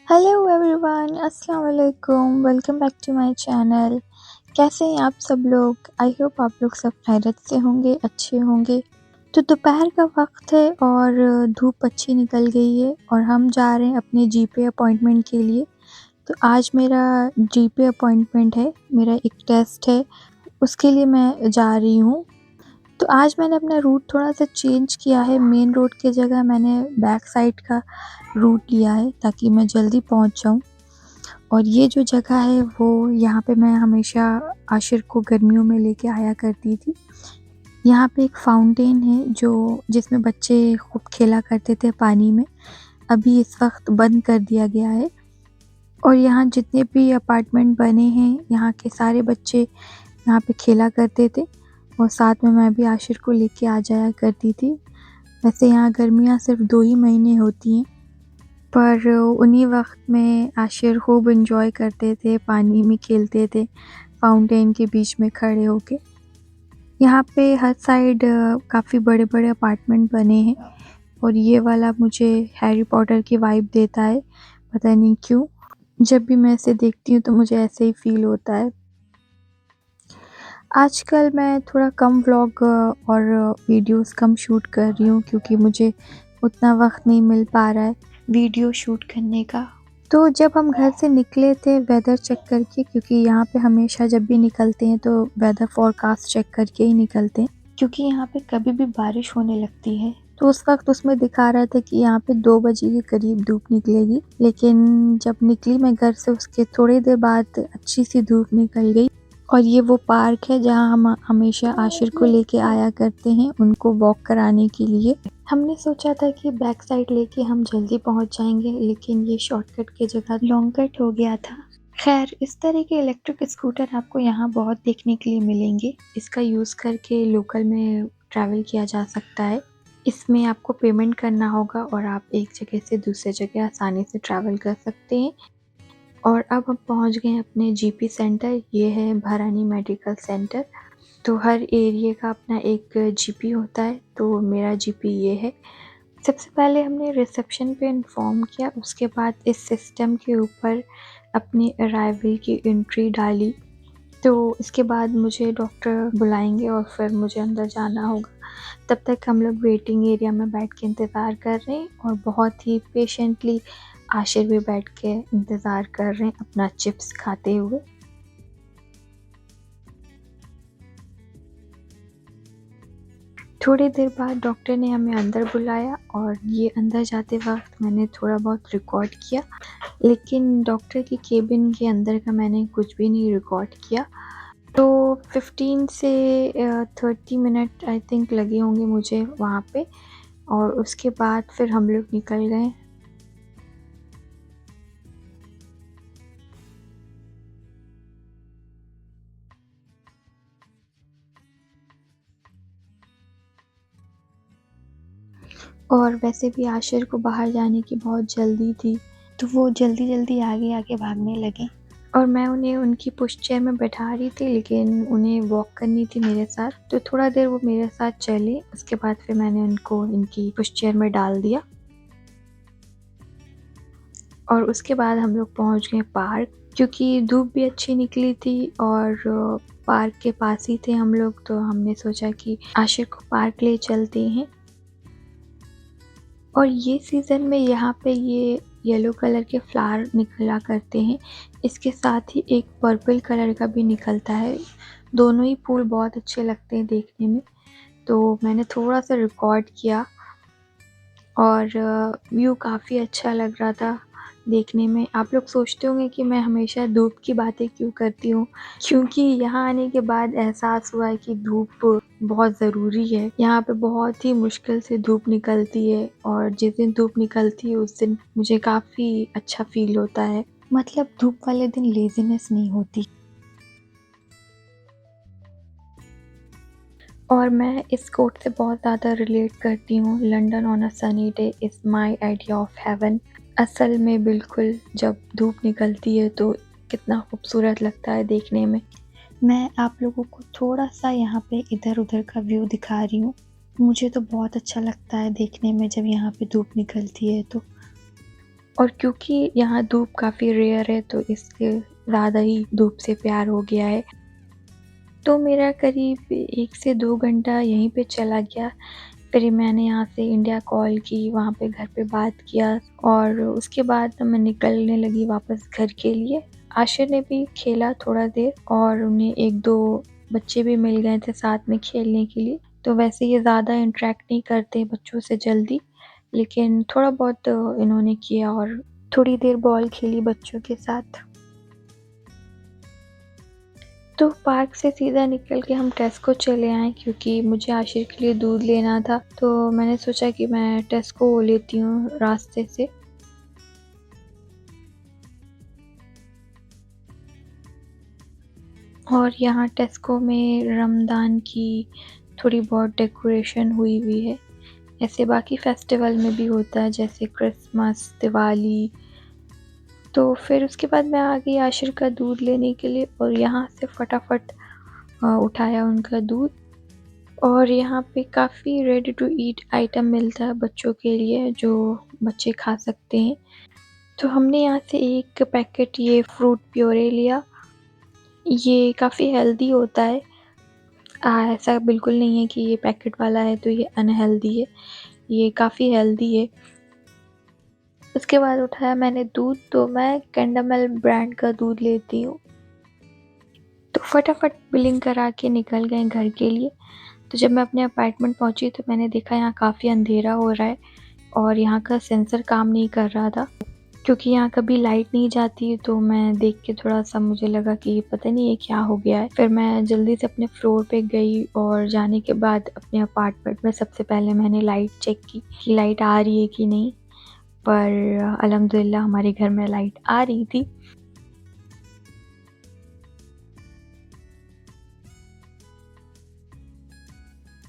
Hello everyone, अस्सलाम वालेकुम। Welcome back to my channel. कैसे हैं आप सब लोग? आई होप आप लोग सब खैरियत से होंगे, अच्छे होंगे। तो दोपहर का वक्त है और धूप अच्छी निकल गई है और हम जा रहे हैं अपने जीपी अपॉइंटमेंट के लिए। तो आज मेरा जीपी अपॉइंटमेंट है, मेरा एक टेस्ट है, उसके लिए मैं जा रही हूँ। तो आज मैंने अपना रूट थोड़ा सा चेंज किया है। मेन रोड की जगह मैंने बैक साइड का रूट लिया है ताकि मैं जल्दी पहुँच जाऊँ। और ये जो जगह है वो यहाँ पे मैं हमेशा आशिर को गर्मियों में लेके आया करती थी। यहाँ पे एक फाउंटेन है जो जिसमें बच्चे खूब खेला करते थे पानी में। अभी इस वक्त बंद कर दिया गया है। और यहाँ जितने भी अपार्टमेंट बने हैं, यहाँ के सारे बच्चे यहाँ पे खेला करते थे और साथ में मैं भी आशिर को लेके आ जाया करती थी। वैसे यहाँ गर्मियाँ सिर्फ 2 ही महीने होती हैं, पर उन्हीं वक्त में आशिर खूब एंजॉय करते थे, पानी में खेलते थे फाउंटेन के बीच में खड़े होके। यहाँ पे हर साइड काफ़ी बड़े-बड़े अपार्टमेंट बने हैं और ये वाला मुझे हैरी पॉटर की वाइब देता है, पता नहीं क्यों। जब भी मैं इसे देखती हूँ तो मुझे ऐसे ही फ़ील होता है। आजकल मैं थोड़ा कम व्लॉग और वीडियोस कम शूट कर रही हूँ क्योंकि मुझे उतना वक्त नहीं मिल पा रहा है वीडियो शूट करने का। तो जब हम घर से निकले थे वेदर चेक करके, क्योंकि यहाँ पे हमेशा जब भी निकलते हैं तो वेदर फोरकास्ट चेक करके ही निकलते हैं, क्योंकि यहाँ पे कभी भी बारिश होने लगती है। तो उस वक्त उसमें दिखा रहा था कि यहाँ पे 2 बजे के करीब धूप निकलेगी, लेकिन जब निकली मैं घर से उसके थोड़ी देर बाद अच्छी सी धूप निकल गई। और ये वो पार्क है जहाँ हम हमेशा आशिर को लेके आया करते हैं उनको वॉक कराने के लिए। हमने सोचा था कि बैक साइड लेके हम जल्दी पहुंच जाएंगे, लेकिन ये शॉर्टकट की जगह लॉन्ग कट हो गया था। खैर, इस तरह के इलेक्ट्रिक स्कूटर आपको यहाँ बहुत देखने के लिए मिलेंगे। इसका यूज़ करके लोकल में ट्रैवल किया जा सकता है। इसमें आपको पेमेंट करना होगा और आप एक जगह से दूसरे जगह आसानी से ट्रैवल कर सकते हैं। और अब हम पहुंच गए हैं अपने जीपी सेंटर। ये है भरानी मेडिकल सेंटर। तो हर एरिया का अपना एक जीपी होता है, तो मेरा जीपी ये है। सबसे पहले हमने रिसेप्शन पे इन्फॉर्म किया, उसके बाद इस सिस्टम के ऊपर अपनी अराइवल की एंट्री डाली। तो इसके बाद मुझे डॉक्टर बुलाएंगे और फिर मुझे अंदर जाना होगा। तब तक हम लोग वेटिंग एरिया में बैठ के इंतज़ार कर रहे हैं और बहुत ही पेशेंटली आशिर भी बैठ के इंतज़ार कर रहे हैं अपना चिप्स खाते हुए। थोड़ी देर बाद डॉक्टर ने हमें अंदर बुलाया और ये अंदर जाते वक्त मैंने थोड़ा बहुत रिकॉर्ड किया, लेकिन डॉक्टर की केबिन के अंदर का मैंने कुछ भी नहीं रिकॉर्ड किया। तो 15 से 30 मिनट आई थिंक लगे होंगे मुझे वहाँ पे, और उसके बाद फिर हम लोग निकल गए। और वैसे भी आशिर को बाहर जाने की बहुत जल्दी थी, तो वो जल्दी जल्दी आगे आगे भागने लगे और मैं उन्हें उनकी पुश चेयर में बैठा रही थी, लेकिन उन्हें वॉक करनी थी मेरे साथ। तो थोड़ा देर वो मेरे साथ चले, उसके बाद फिर मैंने उनको इनकी पुश चेयर में डाल दिया और उसके बाद हम लोग पहुंच गए पार्क। क्योंकि धूप भी अच्छी निकली थी और पार्क के पास ही थे हम लोग, तो हमने सोचा कि आशिर को पार्क ले चलते हैं। और ये सीज़न में यहाँ पे ये येलो कलर के फ्लावर निकला करते हैं, इसके साथ ही एक पर्पल कलर का भी निकलता है। दोनों ही फूल बहुत अच्छे लगते हैं देखने में। तो मैंने थोड़ा सा रिकॉर्ड किया और व्यू काफ़ी अच्छा लग रहा था देखने में। आप लोग सोचते होंगे कि मैं हमेशा धूप की बातें क्यों करती हूँ, क्योंकि यहाँ आने के बाद एहसास हुआ है कि धूप बहुत ज़रूरी है। यहाँ पे बहुत ही मुश्किल से धूप निकलती है और जिस दिन धूप निकलती है उस दिन मुझे काफ़ी अच्छा फील होता है। मतलब धूप वाले दिन लेज़ीनेस नहीं होती। और मैं इस कोट से बहुत ज़्यादा रिलेट करती हूँ। London on a sunny day is my idea of haven. असल में बिल्कुल जब धूप निकलती है तो कितना खूबसूरत लगता है देखने में। मैं आप लोगों को थोड़ा सा यहाँ पे इधर उधर का व्यू दिखा रही हूँ। मुझे तो बहुत अच्छा लगता है देखने में जब यहाँ पे धूप निकलती है तो। और क्योंकि यहाँ धूप काफ़ी रेयर है तो इसलिए ज़्यादा ही धूप से प्यार हो गया है। तो मेरा करीब 1 से 2 घंटा यहीं पे चला गया। फिर मैंने यहाँ से इंडिया कॉल की, वहाँ पे घर पे बात किया और उसके बाद मैं निकलने लगी वापस घर के लिए। आशिर ने भी खेला थोड़ा देर और उन्हें 1-2 बच्चे भी मिल गए थे साथ में खेलने के लिए। तो वैसे ये ज़्यादा इंटरैक्ट नहीं करते बच्चों से जल्दी, लेकिन थोड़ा बहुत इन्होंने किया और थोड़ी देर बॉल खेली बच्चों के साथ। तो पार्क से सीधा निकल के हम टेस्को चले आए क्योंकि मुझे आशिर के लिए दूध लेना था, तो मैंने सोचा कि मैं टेस्को लेती हूँ रास्ते से। और यहाँ टेस्को में रमज़ान की थोड़ी बहुत डेकोरेशन हुई है। ऐसे बाकी फेस्टिवल में भी होता है जैसे क्रिसमस, दिवाली। तो फिर उसके बाद मैं आ गई आशिर का दूध लेने के लिए और यहाँ से फटाफट उठाया उनका दूध। और यहाँ पे काफ़ी रेडी टू ईट आइटम मिलता है बच्चों के लिए जो बच्चे खा सकते हैं। तो हमने यहाँ से एक पैकेट ये फ्रूट प्योरे लिया। ये काफ़ी हेल्दी होता है। ऐसा बिल्कुल नहीं है कि ये पैकेट वाला है तो ये अनहेल्दी है, ये काफ़ी हेल्दी है। उसके बाद उठाया मैंने दूध, तो मैं कैंडामेल ब्रांड का दूध लेती हूँ। तो फटाफट बिलिंग करा के निकल गए घर के लिए। तो जब मैं अपने अपार्टमेंट पहुँची तो मैंने देखा यहाँ काफ़ी अंधेरा हो रहा है और यहाँ का सेंसर काम नहीं कर रहा था। क्योंकि यहाँ कभी लाइट नहीं जाती है तो मैं देख के थोड़ा-सा मुझे लगा कि पता नहीं ये क्या हो गया है। फिर मैं जल्दी से अपने फ्लोर पे गई और जाने के बाद अपने अपार्टमेंट में सबसे पहले मैंने लाइट चेक की कि लाइट आ रही है कि नहीं, पर अल्हम्दुलिल्लाह हमारे घर में लाइट आ रही थी।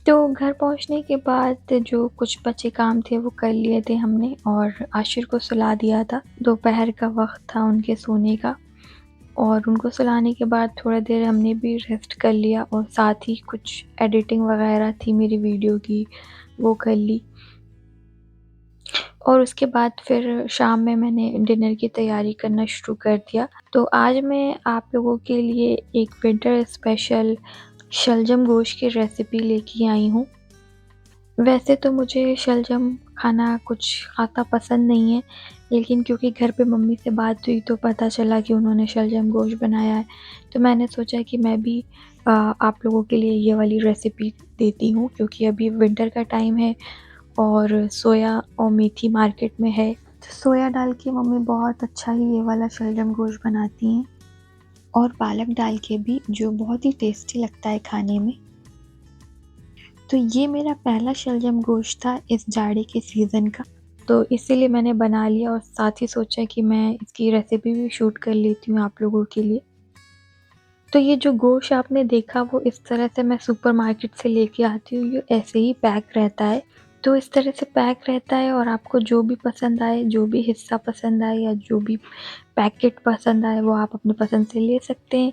तो घर पहुँचने के बाद जो कुछ बचे काम थे वो कर लिए थे हमने और आशिर को सुला दिया था। दोपहर का वक़्त था उनके सोने का और उनको सुलाने के बाद थोड़ा देर हमने भी रेस्ट कर लिया और साथ ही कुछ एडिटिंग वग़ैरह थी मेरी वीडियो की, वो कर ली। और उसके बाद फिर शाम में मैंने डिनर की तैयारी करना शुरू कर दिया। तो आज मैं आप लोगों के लिए एक विंटर स्पेशल शलजम गोश्त की रेसिपी लेके आई हूँ। वैसे तो मुझे शलजम खाना कुछ ख़ासा पसंद नहीं है, लेकिन क्योंकि घर पे मम्मी से बात हुई तो पता चला कि उन्होंने शलजम गोश्त बनाया है, तो मैंने सोचा कि मैं भी आप लोगों के लिए ये वाली रेसिपी देती हूँ क्योंकि अभी विंटर का टाइम है और सोया और मेथी मार्केट में है। तो सोया डाल के मम्मी बहुत अच्छा ही ये वाला शलजम गोश्त बनाती हैं और पालक डाल के भी, जो बहुत ही टेस्टी लगता है खाने में। तो ये मेरा पहला शलजम गोश्त था इस जाड़े के सीज़न का, तो इसीलिए मैंने बना लिया और साथ ही सोचा कि मैं इसकी रेसिपी भी शूट कर लेती हूँ आप लोगों के लिए। तो ये जो गोश्त आपने देखा वो इस तरह से मैं सुपरमार्केट से लेके आती हूँ, ये ऐसे ही पैक रहता है। तो इस तरह से पैक रहता है और आपको जो भी पसंद आए, जो भी हिस्सा पसंद आए या जो भी पैकेट पसंद आए वो आप अपनी पसंद से ले सकते हैं।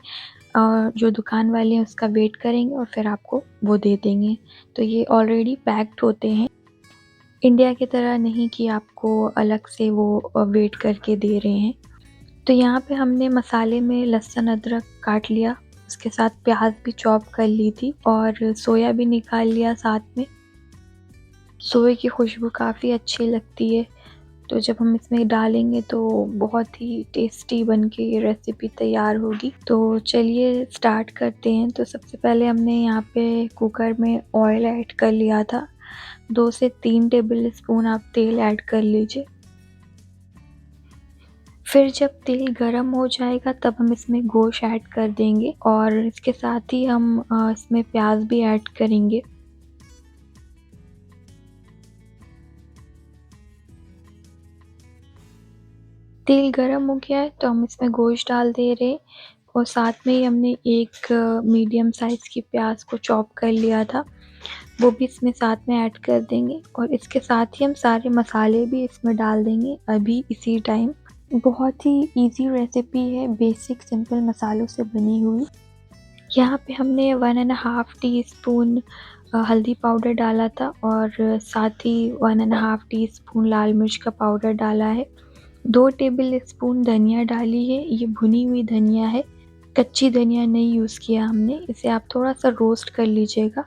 और जो दुकान वाले हैं उसका वेट करेंगे और फिर आपको वो दे देंगे। तो ये ऑलरेडी पैक्ड होते हैं, इंडिया की तरह नहीं कि आपको अलग से वो वेट करके दे रहे हैं। तो यहाँ पे हमने मसाले में लहसुन अदरक काट लिया, उसके साथ प्याज भी चॉप कर ली थी और सोया भी निकाल लिया साथ में। सोए की खुशबू काफ़ी अच्छी लगती है, तो जब हम इसमें डालेंगे तो बहुत ही टेस्टी बन के ये रेसिपी तैयार होगी। तो चलिए स्टार्ट करते हैं। तो सबसे पहले हमने यहाँ पे कुकर में ऑयल ऐड कर लिया था। 2 से 3 टेबल स्पून आप तेल ऐड कर लीजिए। फिर जब तेल गरम हो जाएगा तब हम इसमें गोश्त ऐड कर देंगे और इसके साथ ही हम इसमें प्याज भी ऐड करेंगे। तेल गरम हो गया है तो हम इसमें गोश्त डाल दे रहे हैं और साथ में ही हमने एक मीडियम साइज़ की प्याज को चॉप कर लिया था, वो भी इसमें साथ में ऐड कर देंगे और इसके साथ ही हम सारे मसाले भी इसमें डाल देंगे अभी इसी टाइम। बहुत ही इजी रेसिपी है, बेसिक सिंपल मसालों से बनी हुई। यहाँ पे हमने 1 एंड हाफ टी स्पून हल्दी पाउडर डाला था और साथ ही 1 एंड हाफ टी स्पून लाल मिर्च का पाउडर डाला है 2 टेबल स्पून धनिया डाली है, ये भुनी हुई धनिया है, कच्ची धनिया नहीं यूज़ किया हमने। इसे आप थोड़ा-सा रोस्ट कर लीजिएगा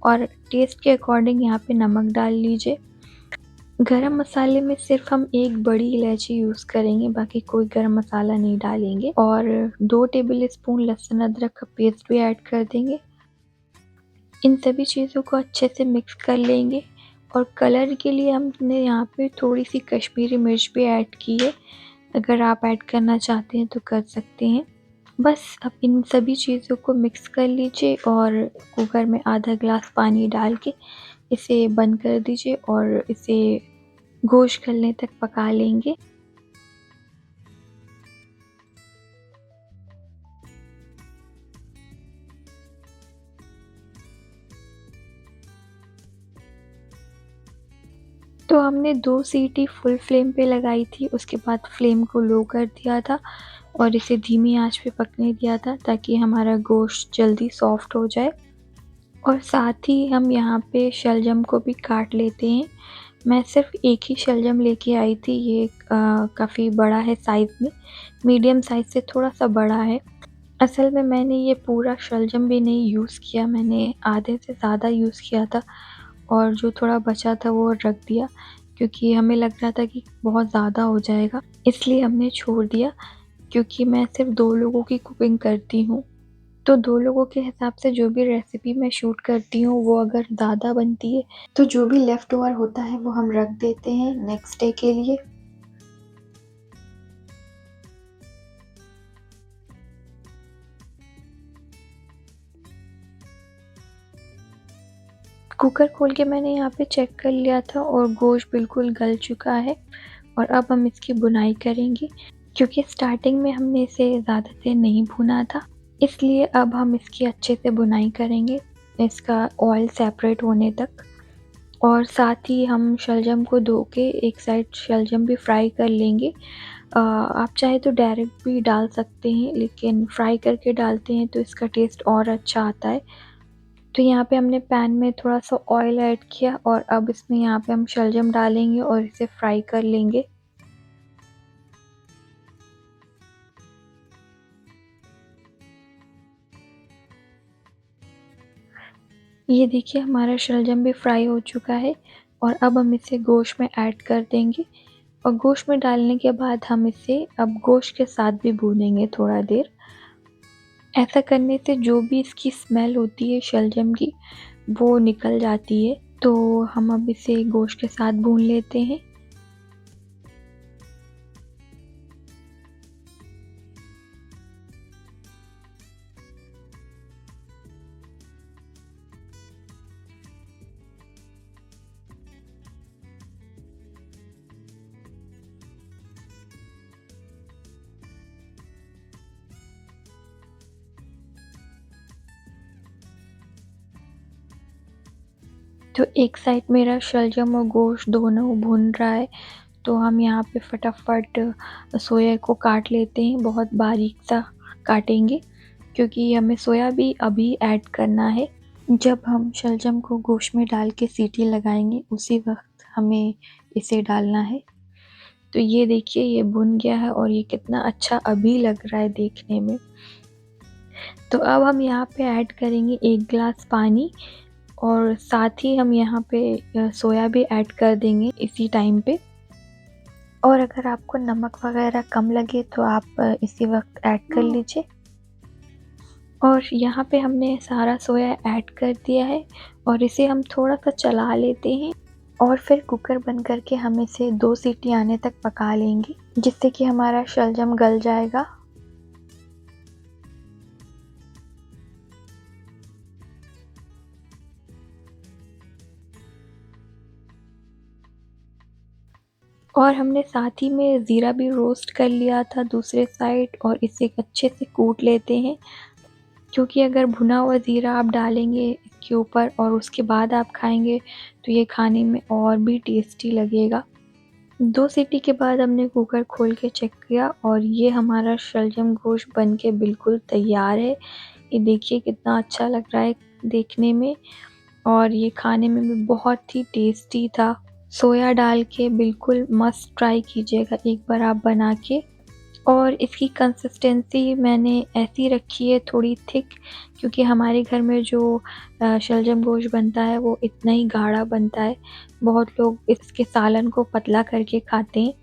और टेस्ट के अकॉर्डिंग यहाँ पे नमक डाल लीजिए। गरम मसाले में सिर्फ़ हम 1 बड़ी इलायची यूज़ करेंगे, बाकी कोई गरम मसाला नहीं डालेंगे और 2 टेबल स्पून लहसुन अदरक का पेस्ट भी ऐड कर देंगे। इन सभी चीज़ों को अच्छे से मिक्स कर लेंगे और कलर के लिए हमने यहाँ पे थोड़ी-सी कश्मीरी मिर्च भी ऐड की है। अगर आप ऐड करना चाहते हैं तो कर सकते हैं। बस अब इन सभी चीज़ों को मिक्स कर लीजिए और कुकर में आधा ग्लास पानी डाल के इसे बंद कर दीजिए और इसे गोश्त गलने तक पका लेंगे। तो हमने 2 सीटी फुल फ्लेम पे लगाई थी, उसके बाद फ्लेम को लो कर दिया था और इसे धीमी आंच पे पकने दिया था ताकि हमारा गोश्त जल्दी सॉफ्ट हो जाए। और साथ ही हम यहाँ पे शलजम को भी काट लेते हैं। मैं सिर्फ़ एक ही शलजम लेके आई थी, ये काफ़ी बड़ा है साइज़ में, मीडियम साइज़ से थोड़ा-सा बड़ा है। असल में मैंने ये पूरा शलजम भी नहीं यूज़ किया, मैंने आधे से ज़्यादा यूज़ किया था और जो थोड़ा बचा था वो रख दिया क्योंकि हमें लग रहा था कि बहुत ज़्यादा हो जाएगा, इसलिए हमने छोड़ दिया क्योंकि मैं सिर्फ़ 2 लोगों की कुकिंग करती हूँ। तो 2 लोगों के हिसाब से जो भी रेसिपी मैं शूट करती हूँ वो अगर ज़्यादा बनती है तो जो भी लेफ़्ट ओवर होता है वो हम रख देते हैं नेक्स्ट डे के लिए। कुकर खोल के मैंने यहाँ पे चेक कर लिया था और गोश्त बिल्कुल गल चुका है और अब हम इसकी बुनाई करेंगे। क्योंकि स्टार्टिंग में हमने इसे ज़्यादा देर नहीं भुना था, इसलिए अब हम इसकी अच्छे से बुनाई करेंगे, इसका ऑयल सेपरेट होने तक। और साथ ही हम शलजम को धो के एक साइड शलजम भी फ्राई कर लेंगे। आप चाहे तो डायरेक्ट भी डाल सकते हैं, लेकिन फ्राई करके डालते हैं तो इसका टेस्ट और अच्छा आता है। तो यहाँ पे हमने पैन में थोड़ा-सा ऑयल ऐड किया और अब इसमें यहाँ पे हम शलजम डालेंगे और इसे फ्राई कर लेंगे। ये देखिए हमारा शलजम भी फ्राई हो चुका है और अब हम इसे गोश्त में ऐड कर देंगे और गोश्त में डालने के बाद हम इसे अब गोश्त के साथ भी भूनेंगे थोड़ा देर। ऐसा करने से जो भी इसकी स्मेल होती है शलजम की, वो निकल जाती है। तो हम अब इसे गोश्त के साथ भून लेते हैं। तो एक साइड मेरा शलजम और गोश्त दोनों भुन रहा है, तो हम यहाँ पे फटाफट सोया को काट लेते हैं, बहुत बारीक सा काटेंगे क्योंकि हमें सोया भी अभी ऐड करना है। जब हम शलजम को गोश्त में डाल के सीटी लगाएंगे उसी वक्त हमें इसे डालना है। तो ये देखिए ये भुन गया है और ये कितना अच्छा अभी लग रहा है देखने में। तो अब हम यहाँ पे ऐड करेंगे 1 ग्लास पानी और साथ ही हम यहाँ पे सोया भी ऐड कर देंगे इसी टाइम पे। और अगर आपको नमक वगैरह कम लगे तो आप इसी वक्त ऐड कर लीजिए। और यहाँ पे हमने सारा सोया ऐड कर दिया है और इसे हम थोड़ा-सा चला लेते हैं और फिर कुकर बंद करके हम इसे 2 सीटी आने तक पका लेंगे, जिससे कि हमारा शलजम गल जाएगा। और हमने साथ ही में ज़ीरा भी रोस्ट कर लिया था दूसरे साइड और इसे अच्छे से कूट लेते हैं, क्योंकि अगर भुना हुआ ज़ीरा आप डालेंगे इसके ऊपर और उसके बाद आप खाएँगे तो ये खाने में और भी टेस्टी लगेगा। 2 सीटी के बाद हमने कुकर खोल के चेक किया और ये हमारा शलजम गोश्त बन के बिल्कुल तैयार है। ये देखिए कितना अच्छा लग रहा है देखने में और ये खाने में भी बहुत ही टेस्टी था। सोया डाल के बिल्कुल मस्ट ट्राई कीजिएगा एक बार आप बना के। और इसकी कंसिस्टेंसी मैंने ऐसी रखी है थोड़ी थिक, क्योंकि हमारे घर में जो शलजम गोश्त बनता है वो इतना ही गाढ़ा बनता है। बहुत लोग इसके सालन को पतला करके खाते हैं,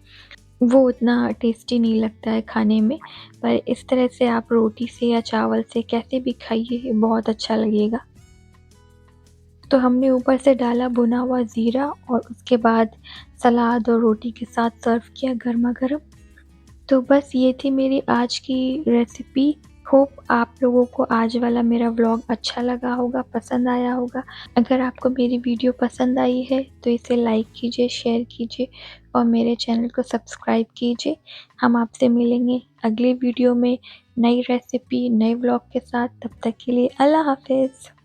वो उतना टेस्टी नहीं लगता है खाने में। पर इस तरह से आप रोटी से या चावल से कैसे भी खाइए, बहुत अच्छा लगेगा। तो हमने ऊपर से डाला भुना हुआ ज़ीरा और उसके बाद सलाद और रोटी के साथ सर्व किया गरमा-गरम। तो बस ये थी मेरी आज की रेसिपी। होप आप लोगों को आज वाला मेरा व्लॉग अच्छा लगा होगा, पसंद आया होगा। अगर आपको मेरी वीडियो पसंद आई है तो इसे लाइक कीजिए, शेयर कीजिए और मेरे चैनल को सब्सक्राइब कीजिए। हम आपसे मिलेंगे अगले वीडियो में नई रेसिपी, नए व्लॉग के साथ। तब तक के लिए अल्लाह हाफ़िज़।